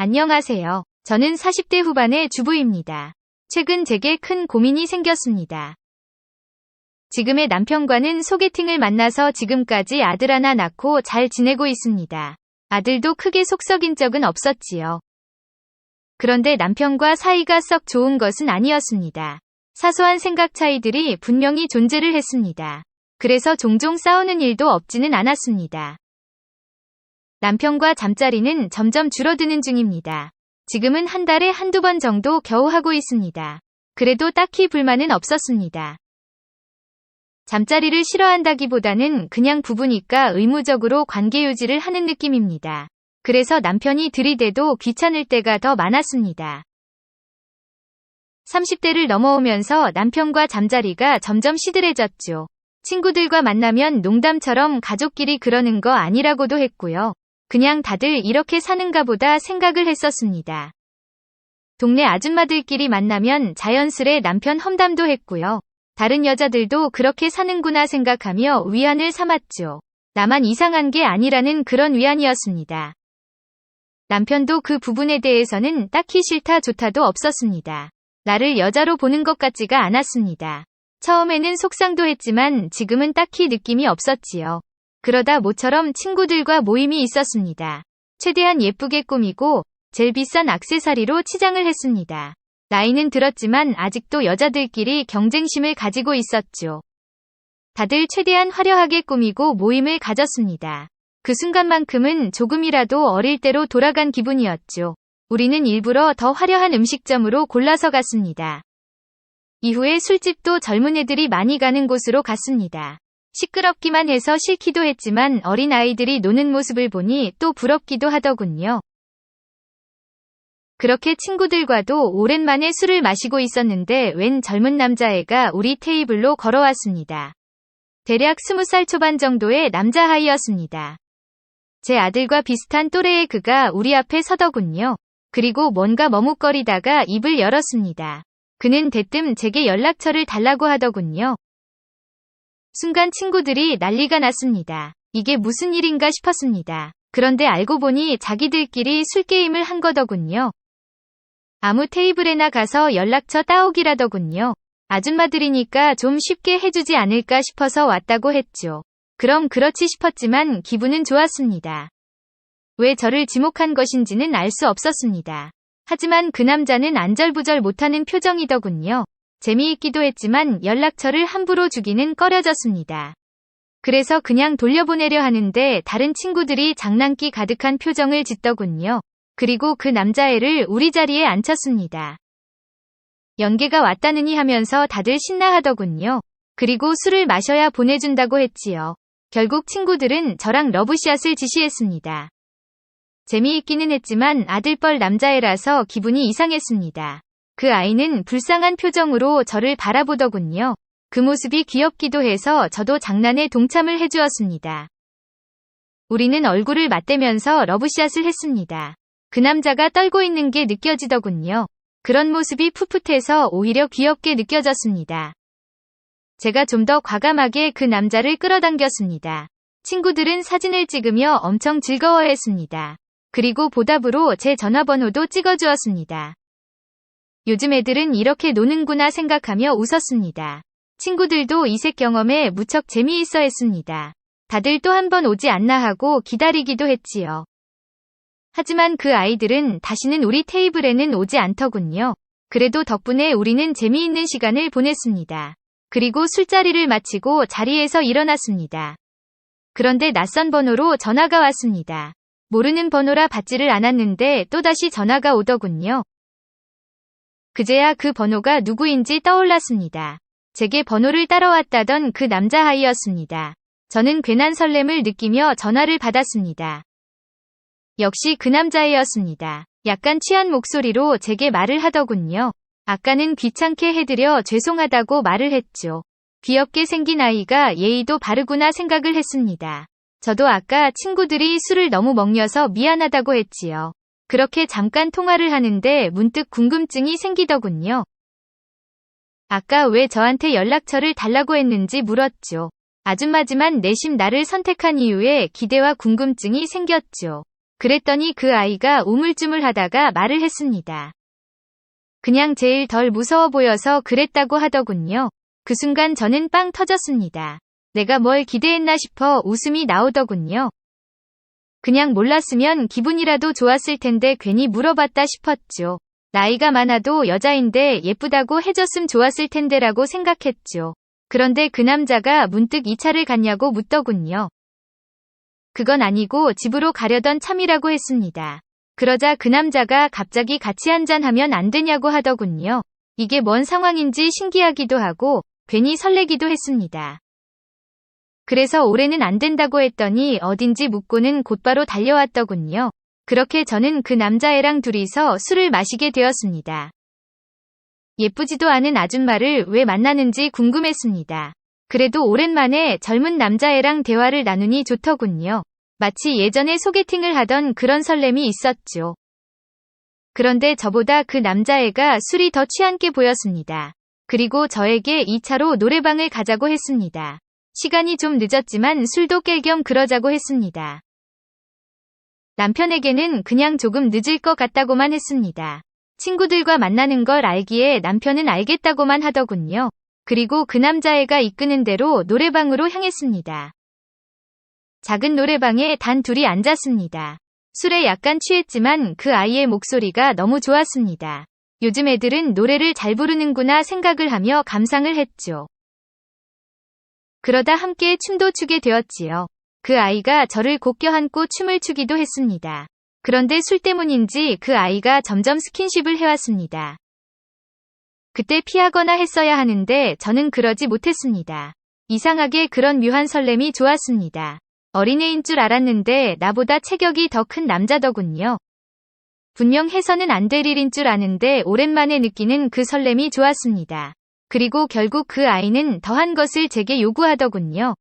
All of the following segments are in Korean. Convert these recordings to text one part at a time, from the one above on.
안녕하세요. 저는 40대 후반의 주부입니다. 최근 제게 큰 고민이 생겼습니다. 지금의 남편과는 소개팅을 만나서 지금까지 아들 하나 낳고 잘 지내고 있습니다. 아들도 크게 속 썩인 적은 없었지요. 그런데 남편과 사이가 썩 좋은 것은 아니었습니다. 사소한 생각 차이들이 분명히 존재를 했습니다. 그래서 종종 싸우는 일도 없지는 않았습니다. 남편과 잠자리는 점점 줄어드는 중입니다. 지금은 한 달에 한두 번 정도 겨우 하고 있습니다. 그래도 딱히 불만은 없었습니다. 잠자리를 싫어한다기보다는 그냥 부부니까 의무적으로 관계 유지를 하는 느낌입니다. 그래서 남편이 들이대도 귀찮을 때가 더 많았습니다. 30대를 넘어오면서 남편과 잠자리가 점점 시들해졌죠. 친구들과 만나면 농담처럼 가족끼리 그러는 거 아니라고도 했고요. 그냥 다들 이렇게 사는가 보다 생각을 했었습니다. 동네 아줌마들끼리 만나면 자연스레 남편 험담도 했고요. 다른 여자들도 그렇게 사는구나 생각하며 위안을 삼았죠. 나만 이상한 게 아니라는 그런 위안이었습니다. 남편도 그 부분에 대해서는 딱히 싫다 좋다도 없었습니다. 나를 여자로 보는 것 같지가 않았습니다. 처음에는 속상도 했지만 지금은 딱히 느낌이 없었지요. 그러다 모처럼 친구들과 모임이 있었습니다. 최대한 예쁘게 꾸미고 제일 비싼 액세서리로 치장을 했습니다. 나이는 들었지만 아직도 여자들끼리 경쟁심을 가지고 있었죠. 다들 최대한 화려하게 꾸미고 모임을 가졌습니다. 그 순간만큼은 조금이라도 어릴 때로 돌아간 기분이었죠. 우리는 일부러 더 화려한 음식점으로 골라서 갔습니다. 이후에 술집도 젊은 애들이 많이 가는 곳으로 갔습니다. 시끄럽기만 해서 싫기도 했지만 어린 아이들이 노는 모습을 보니 또 부럽기도 하더군요. 그렇게 친구들과도 오랜만에 술을 마시고 있었는데 웬 젊은 남자애가 우리 테이블로 걸어왔습니다. 대략 20살 초반 정도의 남자아이였습니다. 제 아들과 비슷한 또래의 그가 우리 앞에 서더군요. 그리고 뭔가 머뭇거리다가 입을 열었습니다. 그는 대뜸 제게 연락처를 달라고 하더군요. 순간 친구들이 난리가 났습니다. 이게 무슨 일인가 싶었습니다. 그런데 알고 보니 자기들끼리 술게임을 한 거더군요. 아무 테이블에나 가서 연락처 따오기라더군요. 아줌마들이니까 좀 쉽게 해주지 않을까 싶어서 왔다고 했죠. 그럼 그렇지 싶었지만 기분은 좋았습니다. 왜 저를 지목한 것인지는 알 수 없었습니다. 하지만 그 남자는 안절부절 못하는 표정이더군요. 재미있기도 했지만 연락처를 함부로 주기는 꺼려졌습니다. 그래서 그냥 돌려보내려 하는데 다른 친구들이 장난기 가득한 표정을 짓더군요. 그리고 그 남자애를 우리 자리에 앉혔습니다. 연계가 왔다느니 하면서 다들 신나하더군요. 그리고 술을 마셔야 보내준다고 했지요. 결국 친구들은 저랑 러브샷을 지시했습니다. 재미있기는 했지만 아들뻘 남자애라서 기분이 이상했습니다. 그 아이는 불쌍한 표정으로 저를 바라보더군요. 그 모습이 귀엽기도 해서 저도 장난에 동참을 해주었습니다. 우리는 얼굴을 맞대면서 러브샷을 했습니다. 그 남자가 떨고 있는 게 느껴지더군요. 그런 모습이 풋풋해서 오히려 귀엽게 느껴졌습니다. 제가 좀 더 과감하게 그 남자를 끌어당겼습니다. 친구들은 사진을 찍으며 엄청 즐거워했습니다. 그리고 보답으로 제 전화번호도 찍어주었습니다. 요즘 애들은 이렇게 노는구나 생각하며 웃었습니다. 친구들도 이색 경험에 무척 재미있어 했습니다. 다들 또 한 번 오지 않나 하고 기다리기도 했지요. 하지만 그 아이들은 다시는 우리 테이블에는 오지 않더군요. 그래도 덕분에 우리는 재미있는 시간을 보냈습니다. 그리고 술자리를 마치고 자리에서 일어났습니다. 그런데 낯선 번호로 전화가 왔습니다. 모르는 번호라 받지를 않았는데 또다시 전화가 오더군요. 그제야 그 번호가 누구인지 떠올랐습니다. 제게 번호를 따라왔다던 그 남자아이였습니다. 저는 괜한 설렘을 느끼며 전화를 받았습니다. 역시 그 남자애였습니다. 약간 취한 목소리로 제게 말을 하더군요. 아까는 귀찮게 해드려 죄송하다고 말을 했죠. 귀엽게 생긴 아이가 예의도 바르구나 생각을 했습니다. 저도 아까 친구들이 술을 너무 먹여서 미안하다고 했지요. 그렇게 잠깐 통화를 하는데 문득 궁금증이 생기더군요. 아까 왜 저한테 연락처를 달라고 했는지 물었죠. 아줌마지만 내심 나를 선택한 이유에 기대와 궁금증이 생겼죠. 그랬더니 그 아이가 우물쭈물하다가 말을 했습니다. 그냥 제일 덜 무서워 보여서 그랬다고 하더군요. 그 순간 저는 빵 터졌습니다. 내가 뭘 기대했나 싶어 웃음이 나오더군요. 그냥 몰랐으면 기분이라도 좋았을 텐데 괜히 물어봤다 싶었죠. 나이가 많아도 여자인데 예쁘다고 해줬음 좋았을 텐데라고 생각했죠. 그런데 그 남자가 문득 이 차를 갔냐고 묻더군요. 그건 아니고 집으로 가려던 참이라고 했습니다. 그러자 그 남자가 갑자기 같이 한잔하면 안 되냐고 하더군요. 이게 뭔 상황인지 신기하기도 하고 괜히 설레기도 했습니다. 그래서 올해는 안 된다고 했더니 어딘지 묻고는 곧바로 달려왔더군요. 그렇게 저는 그 남자애랑 둘이서 술을 마시게 되었습니다. 예쁘지도 않은 아줌마를 왜 만나는지 궁금했습니다. 그래도 오랜만에 젊은 남자애랑 대화를 나누니 좋더군요. 마치 예전에 소개팅을 하던 그런 설렘이 있었죠. 그런데 저보다 그 남자애가 술이 더 취한 게 보였습니다. 그리고 저에게 2차로 노래방을 가자고 했습니다. 시간이 좀 늦었지만 술도 깰 겸 그러자고 했습니다. 남편에게는 그냥 조금 늦을 것 같다고만 했습니다. 친구들과 만나는 걸 알기에 남편은 알겠다고만 하더군요. 그리고 그 남자애가 이끄는 대로 노래방으로 향했습니다. 작은 노래방에 단 둘이 앉았습니다. 술에 약간 취했지만 그 아이의 목소리가 너무 좋았습니다. 요즘 애들은 노래를 잘 부르는구나 생각을 하며 감상을 했죠. 그러다 함께 춤도 추게 되었지요. 그 아이가 저를 꼭 껴안고 춤을 추기도 했습니다. 그런데 술 때문인지 그 아이가 점점 스킨십을 해왔습니다. 그때 피하거나 했어야 하는데 저는 그러지 못했습니다. 이상하게 그런 묘한 설렘이 좋았습니다. 어린애인 줄 알았는데 나보다 체격이 더 큰 남자더군요. 분명 해서는 안 될 일인 줄 아는데 오랜만에 느끼는 그 설렘이 좋았습니다. 그리고 결국 그 아이는 더한 것을 제게 요구하더군요.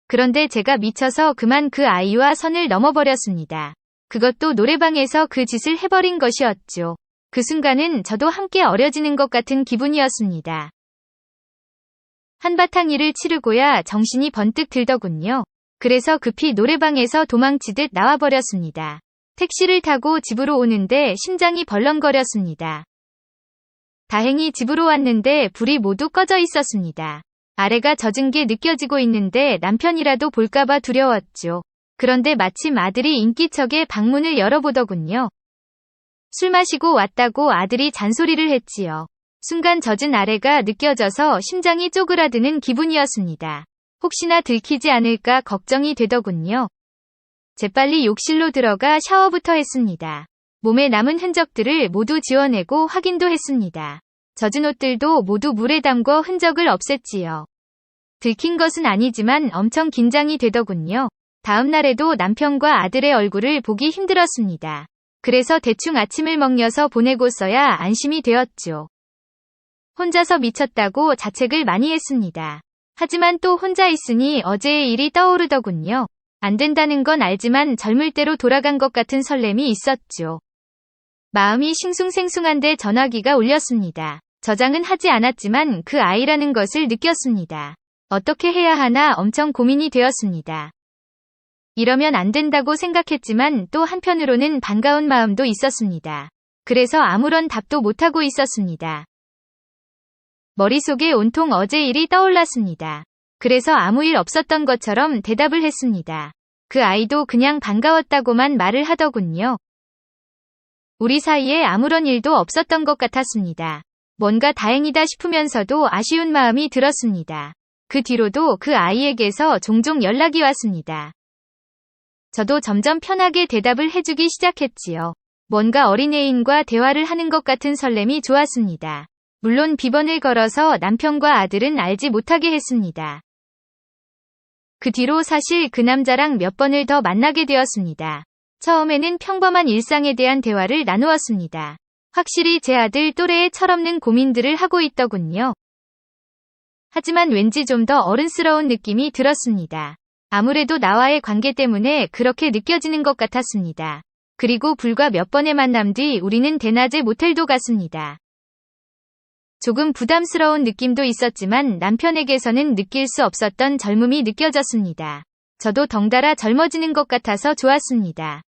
그런데 제가 미쳐서 그만 그 아이와 선을 넘어버렸습니다. 그것도 노래방에서 그 짓을 해버린 것이었죠. 그 순간은 저도 함께 어려지는 것 같은 기분이었습니다. 한바탕 일을 치르고야 정신이 번뜩 들더군요. 그래서 급히 노래방에서 도망치듯 나와버렸습니다. 택시를 타고 집으로 오는데 심장이 벌렁거렸습니다. 다행히 집으로 왔는데 불이 모두 꺼져 있었습니다. 아래가 젖은 게 느껴지고 있는데 남편이라도 볼까봐 두려웠죠. 그런데 마침 아들이 인기척에 방문을 열어보더군요. 술 마시고 왔다고 아들이 잔소리를 했지요. 순간 젖은 아래가 느껴져서 심장이 쪼그라드는 기분이었습니다. 혹시나 들키지 않을까 걱정이 되더군요. 재빨리 욕실로 들어가 샤워부터 했습니다. 몸에 남은 흔적들을 모두 지워내고 확인도 했습니다. 젖은 옷들도 모두 물에 담궈 흔적을 없앴지요. 들킨 것은 아니지만 엄청 긴장이 되더군요. 다음 날에도 남편과 아들의 얼굴을 보기 힘들었습니다. 그래서 대충 아침을 먹여서 보내고서야 안심이 되었죠. 혼자서 미쳤다고 자책을 많이 했습니다. 하지만 또 혼자 있으니 어제의 일이 떠오르더군요. 안 된다는 건 알지만 젊을 때로 돌아간 것 같은 설렘이 있었죠. 마음이 싱숭생숭한데 전화기가 울렸습니다. 저장은 하지 않았지만 그 아이라는 것을 느꼈습니다. 어떻게 해야 하나 엄청 고민이 되었습니다. 이러면 안 된다고 생각했지만 또 한편으로는 반가운 마음도 있었습니다. 그래서 아무런 답도 못하고 있었습니다. 머릿속에 온통 어제 일이 떠올랐습니다. 그래서 아무 일 없었던 것처럼 대답을 했습니다. 그 아이도 그냥 반가웠다고만 말을 하더군요. 우리 사이에 아무런 일도 없었던 것 같았습니다. 뭔가 다행이다 싶으면서도 아쉬운 마음이 들었습니다. 그 뒤로도 그 아이에게서 종종 연락이 왔습니다. 저도 점점 편하게 대답을 해주기 시작했지요. 뭔가 어린애인과 대화를 하는 것 같은 설렘이 좋았습니다. 물론 비번을 걸어서 남편과 아들은 알지 못하게 했습니다. 그 뒤로 사실 그 남자랑 몇 번을 더 만나게 되었습니다. 처음에는 평범한 일상에 대한 대화를 나누었습니다. 확실히 제 아들 또래의 철없는 고민들을 하고 있더군요. 하지만 왠지 좀 더 어른스러운 느낌이 들었습니다. 아무래도 나와의 관계 때문에 그렇게 느껴지는 것 같았습니다. 그리고 불과 몇 번의 만남 뒤 우리는 대낮에 모텔도 갔습니다. 조금 부담스러운 느낌도 있었지만 남편에게서는 느낄 수 없었던 젊음이 느껴졌습니다. 저도 덩달아 젊어지는 것 같아서 좋았습니다.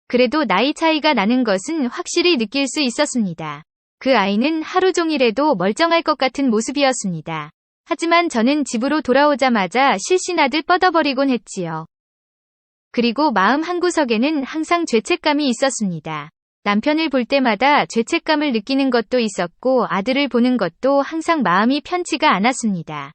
그래도 나이 차이가 나는 것은 확실히 느낄 수 있었습니다. 그 아이는 하루 종일해도 멀쩡할 것 같은 모습이었습니다. 하지만 저는 집으로 돌아오자마자 실신하듯 뻗어버리곤 했지요. 그리고 마음 한구석에는 항상 죄책감이 있었습니다. 남편을 볼 때마다 죄책감을 느끼는 것도 있었고 아들을 보는 것도 항상 마음이 편치가 않았습니다.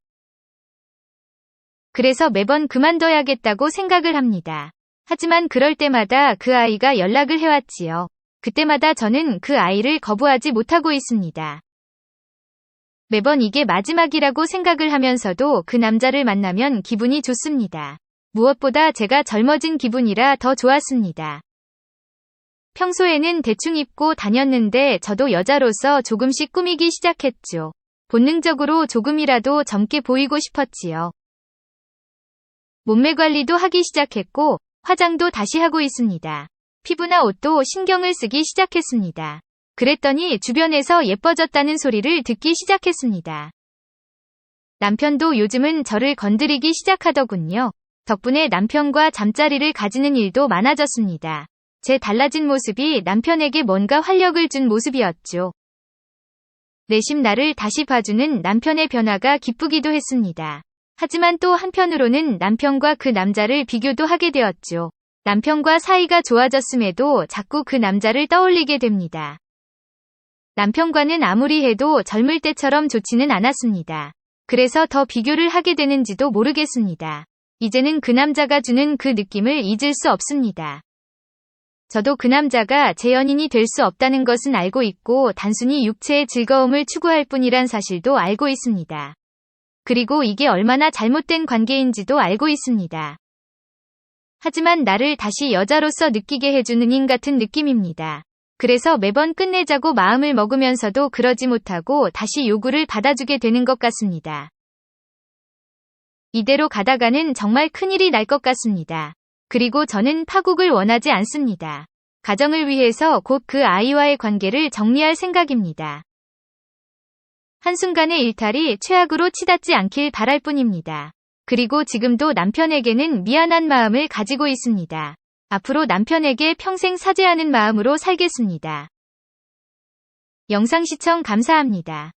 그래서 매번 그만둬야겠다고 생각을 합니다. 하지만 그럴 때마다 그 아이가 연락을 해왔지요. 그때마다 저는 그 아이를 거부하지 못하고 있습니다. 매번 이게 마지막이라고 생각을 하면서도 그 남자를 만나면 기분이 좋습니다. 무엇보다 제가 젊어진 기분이라 더 좋았습니다. 평소에는 대충 입고 다녔는데 저도 여자로서 조금씩 꾸미기 시작했죠. 본능적으로 조금이라도 젊게 보이고 싶었지요. 몸매 관리도 하기 시작했고 화장도 다시 하고 있습니다. 피부나 옷도 신경을 쓰기 시작했습니다. 그랬더니 주변에서 예뻐졌다는 소리를 듣기 시작했습니다. 남편도 요즘은 저를 건드리기 시작하더군요. 덕분에 남편과 잠자리를 가지는 일도 많아졌습니다. 제 달라진 모습이 남편에게 뭔가 활력을 준 모습이었죠. 내심 나를 다시 봐주는 남편의 변화가 기쁘기도 했습니다. 하지만 또 한편으로는 남편과 그 남자를 비교도 하게 되었죠. 남편과 사이가 좋아졌음에도 자꾸 그 남자를 떠올리게 됩니다. 남편과는 아무리 해도 젊을 때처럼 좋지는 않았습니다. 그래서 더 비교를 하게 되는지도 모르겠습니다. 이제는 그 남자가 주는 그 느낌을 잊을 수 없습니다. 저도 그 남자가 제 연인이 될 수 없다는 것은 알고 있고 단순히 육체의 즐거움을 추구할 뿐이란 사실도 알고 있습니다. 그리고 이게 얼마나 잘못된 관계인지도 알고 있습니다. 하지만 나를 다시 여자로서 느끼게 해주는 인 같은 느낌입니다. 그래서 매번 끝내자고 마음을 먹으면서도 그러지 못하고 다시 요구를 받아주게 되는 것 같습니다. 이대로 가다가는 정말 큰일이 날 것 같습니다. 그리고 저는 파국을 원하지 않습니다. 가정을 위해서 곧 그 아이와의 관계를 정리할 생각입니다. 한순간의 일탈이 최악으로 치닫지 않길 바랄 뿐입니다. 그리고 지금도 남편에게는 미안한 마음을 가지고 있습니다. 앞으로 남편에게 평생 사죄하는 마음으로 살겠습니다. 영상 시청 감사합니다.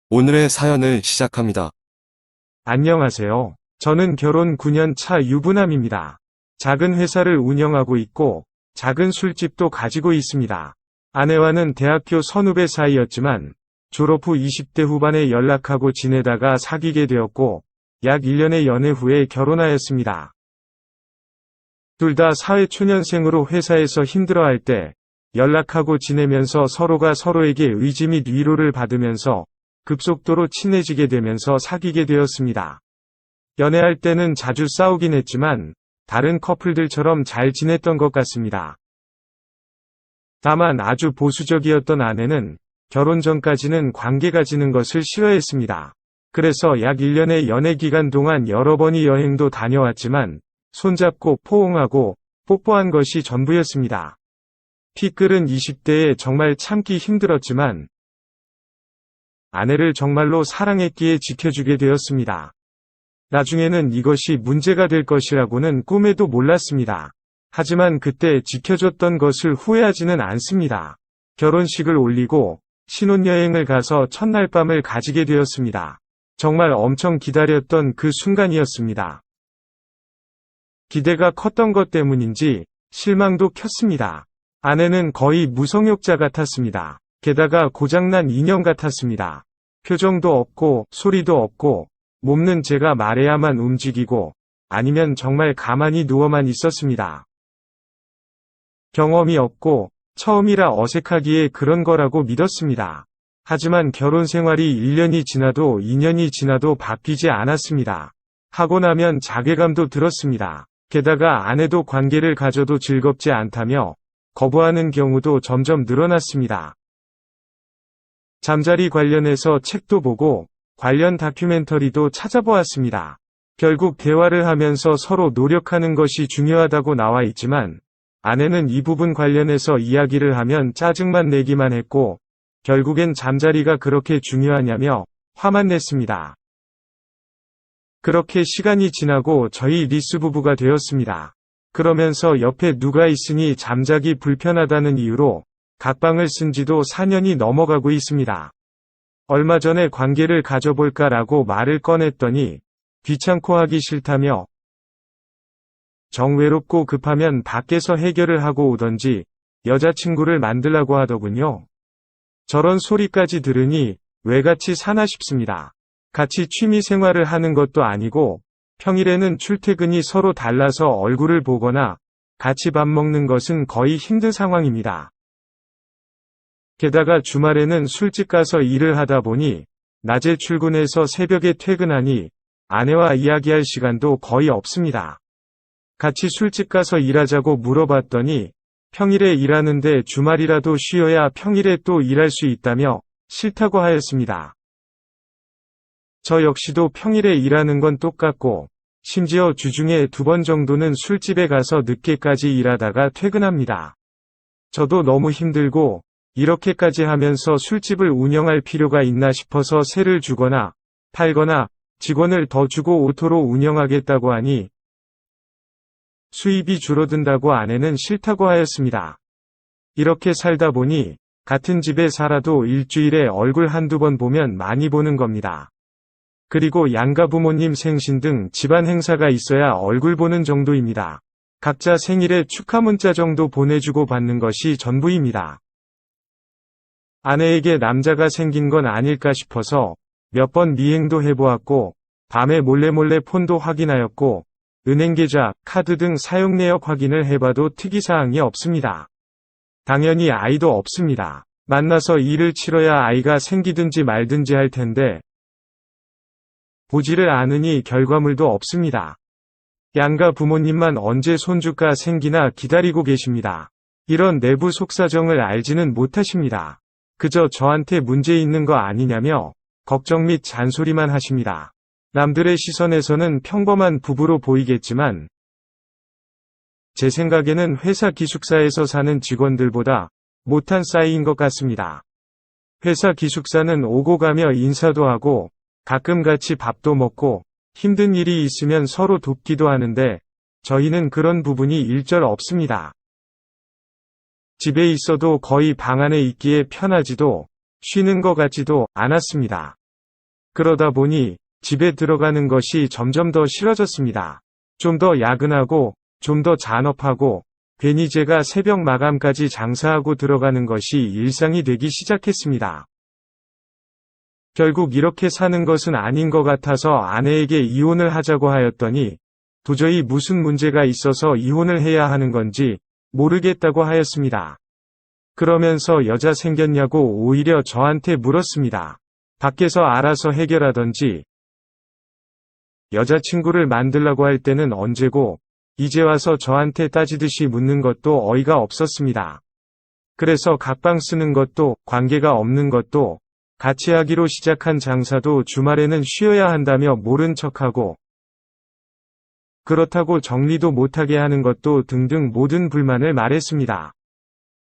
오늘의 사연을 시작합니다. 안녕하세요. 저는 결혼 9년 차 유부남입니다. 작은 회사를 운영하고 있고 작은 술집도 가지고 있습니다. 아내와는 대학교 선후배 사이였지만 졸업 후 20대 후반에 연락하고 지내다가 사귀게 되었고 약 1년의 연애 후에 결혼하였습니다. 둘 다 사회초년생으로 회사에서 힘들어할 때 연락하고 지내면서 서로가 서로에게 의지 및 위로를 받으면서 급속도로 친해지게 되면서 사귀게 되었습니다. 연애할 때는 자주 싸우긴 했지만 다른 커플들처럼 잘 지냈던 것 같습니다. 다만 아주 보수적이었던 아내는 결혼 전까지는 관계 가지는 것을 싫어했습니다. 그래서 약 1년의 연애 기간 동안 여러 번의 여행도 다녀왔지만 손잡고 포옹하고 뽀뽀한 것이 전부였습니다. 티끌은 20대에 정말 참기 힘들었지만 아내를 정말로 사랑했기에 지켜주게 되었습니다. 나중에는 이것이 문제가 될 것이라고는 꿈에도 몰랐습니다. 하지만 그때 지켜줬던 것을 후회하지는 않습니다. 결혼식을 올리고 신혼여행을 가서 첫날 밤을 가지게 되었습니다. 정말 엄청 기다렸던 그 순간이었습니다. 기대가 컸던 것 때문인지 실망도 컸습니다. 아내는 거의 무성욕자 같았습니다. 게다가 고장난 인형 같았습니다. 표정도 없고 소리도 없고 몸는 제가 말해야만 움직이고 아니면 정말 가만히 누워만 있었습니다. 경험이 없고 처음이라 어색하기에 그런 거라고 믿었습니다. 하지만 결혼 생활이 1년이 지나도 2년이 지나도 바뀌지 않았습니다. 하고 나면 자괴감도 들었습니다. 게다가 아내도 관계를 가져도 즐겁지 않다며 거부하는 경우도 점점 늘어났습니다. 잠자리 관련해서 책도 보고 관련 다큐멘터리도 찾아보았습니다. 결국 대화를 하면서 서로 노력하는 것이 중요하다고 나와 있지만 아내는 이 부분 관련해서 이야기를 하면 짜증만 내기만 했고 결국엔 잠자리가 그렇게 중요하냐며 화만 냈습니다. 그렇게 시간이 지나고 저희 리스 부부가 되었습니다. 그러면서 옆에 누가 있으니 잠자기 불편하다는 이유로 각방을 쓴 지도 4년이 넘어가고 있습니다. 얼마 전에 관계를 가져볼까라고 말을 꺼냈더니 귀찮고 하기 싫다며 정 외롭고 급하면 밖에서 해결을 하고 오던지 여자친구를 만들라고 하더군요. 저런 소리까지 들으니 왜 같이 사나 싶습니다. 같이 취미 생활을 하는 것도 아니고 평일에는 출퇴근이 서로 달라서 얼굴을 보거나 같이 밥 먹는 것은 거의 힘든 상황입니다. 게다가 주말에는 술집 가서 일을 하다 보니 낮에 출근해서 새벽에 퇴근하니 아내와 이야기할 시간도 거의 없습니다. 같이 술집 가서 일하자고 물어봤더니 평일에 일하는데 주말이라도 쉬어야 평일에 또 일할 수 있다며 싫다고 하였습니다. 저 역시도 평일에 일하는 건 똑같고 심지어 주중에 2번 정도는 술집에 가서 늦게까지 일하다가 퇴근합니다. 저도 너무 힘들고 이렇게까지 하면서 술집을 운영할 필요가 있나 싶어서 세를 주거나 팔거나 직원을 더 주고 오토로 운영하겠다고 하니 수입이 줄어든다고 아내는 싫다고 하였습니다. 이렇게 살다 보니 같은 집에 살아도 일주일에 얼굴 한두 번 보면 많이 보는 겁니다. 그리고 양가 부모님 생신 등 집안 행사가 있어야 얼굴 보는 정도입니다. 각자 생일에 축하 문자 정도 보내주고 받는 것이 전부입니다. 아내에게 남자가 생긴 건 아닐까 싶어서 몇 번 미행도 해보았고 밤에 몰래 폰도 확인하였고 은행 계좌, 카드 등 사용 내역 확인을 해봐도 특이사항이 없습니다. 당연히 아이도 없습니다. 만나서 일을 치러야 아이가 생기든지 말든지 할 텐데 보지를 않으니 결과물도 없습니다. 양가 부모님만 언제 손주가 생기나 기다리고 계십니다. 이런 내부 속사정을 알지는 못하십니다. 그저 저한테 문제 있는 거 아니냐며 걱정 및 잔소리만 하십니다. 남들의 시선에서는 평범한 부부로 보이겠지만 제 생각에는 회사 기숙사에서 사는 직원들보다 못한 싸이인 것 같습니다. 회사 기숙사는 오고 가며 인사도 하고 가끔 같이 밥도 먹고 힘든 일이 있으면 서로 돕기도 하는데 저희는 그런 부분이 일절 없습니다. 집에 있어도 거의 방 안에 있기에 편하지도 쉬는 것 같지도 않았습니다. 그러다 보니 집에 들어가는 것이 점점 더 싫어졌습니다. 좀 더 야근하고 좀 더 잔업하고 괜히 제가 새벽 마감까지 장사하고 들어가는 것이 일상이 되기 시작했습니다. 결국 이렇게 사는 것은 아닌 것 같아서 아내에게 이혼을 하자고 하였더니 도저히 무슨 문제가 있어서 이혼을 해야 하는 건지 모르겠다고 하였습니다. 그러면서 여자 생겼냐고 오히려 저한테 물었습니다. 밖에서 알아서 해결하던지 여자친구를 만들라고 할 때는 언제고 이제 와서 저한테 따지듯이 묻는 것도 어이가 없었습니다. 그래서 각방 쓰는 것도 관계가 없는 것도 같이 하기로 시작한 장사도 주말에는 쉬어야 한다며 모른 척하고 그렇다고 정리도 못하게 하는 것도 등등 모든 불만을 말했습니다.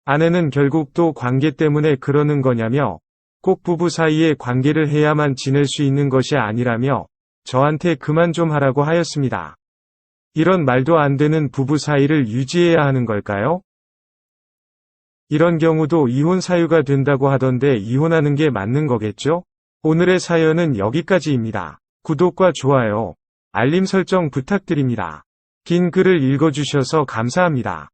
아내는 결국 또 관계 때문에 그러는 거냐며 꼭 부부 사이에 관계를 해야만 지낼 수 있는 것이 아니라며 저한테 그만 좀 하라고 하였습니다. 이런 말도 안 되는 부부 사이를 유지해야 하는 걸까요? 이런 경우도 이혼 사유가 된다고 하던데 이혼하는 게 맞는 거겠죠? 오늘의 사연은 여기까지입니다. 구독과 좋아요, 알림 설정 부탁드립니다. 긴 글을 읽어주셔서 감사합니다.